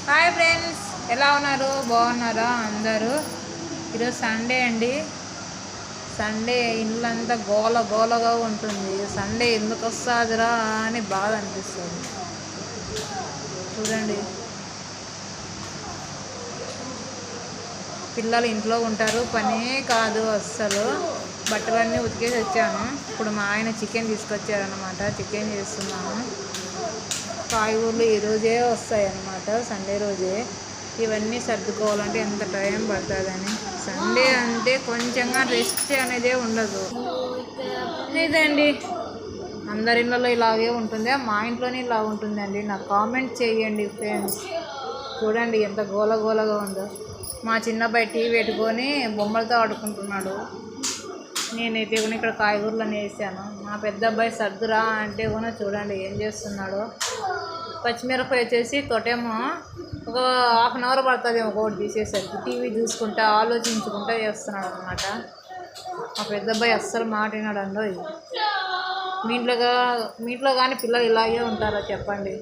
Hi friends, ఎలా ఉన్నారు? బాగున్నారా అందరూ? ఈరోజు సండే అండి. సండే ఇల్లంతా గోల గోలగా ఉంటుంది. సండే ఎందుకు వస్తుందిరా అని బాధ అనిపిస్తుంది. చూడండి, పిల్లలు ఇంట్లో ఉంటారు, పనే కాదు అస్సలు. బట్టలన్నీ ఉతికేసి వచ్చాను. ఇప్పుడు మా ఆయన చికెన్ తీసుకొచ్చారనమాట. చికెన్ చేస్తున్నాను. కాయగూరలు ఈరోజే వస్తాయి అన్నమాట, సండే రోజే. ఇవన్నీ సర్దుకోవాలంటే ఎంత టైం పడుతుందని. సండే అంటే కొంచెంగా రెస్ట్ అనేదే ఉండదు. ఇదండి, అందరి ఇళ్ళలో ఇలాగే ఉంటుందా? మా ఇంట్లోనే ఇలా ఉంటుందండి. నాకు కామెంట్ చేయండి ఫ్రెండ్స్. చూడండి ఎంత గోలగోలగా ఉందో. మా చిన్నబ్బాయి టీవీ పెట్టుకొని బొమ్మలతో ఆడుకుంటున్నాడు. నేనైతే కూడా ఇక్కడ కాయగూరలు వేసాను. మా పెద్ద అబ్బాయి సర్దురా అంటే కూడా చూడండి ఏం చేస్తున్నాడో. పచ్చిమిరపకాయ వచ్చేసి తోటేమో ఒక హాఫ్ అన్ అవర్ పడుతుంది ఒకటి తీసేసరికి. టీవీ చూసుకుంటా ఆలోచించుకుంటా చేస్తున్నాడు అనమాట. మా పెద్ద అబ్బాయి అస్సలు మాట వినాడండో. మీ ఇంట్లో కానీ పిల్లలు ఇలాగే ఉంటారో చెప్పండి.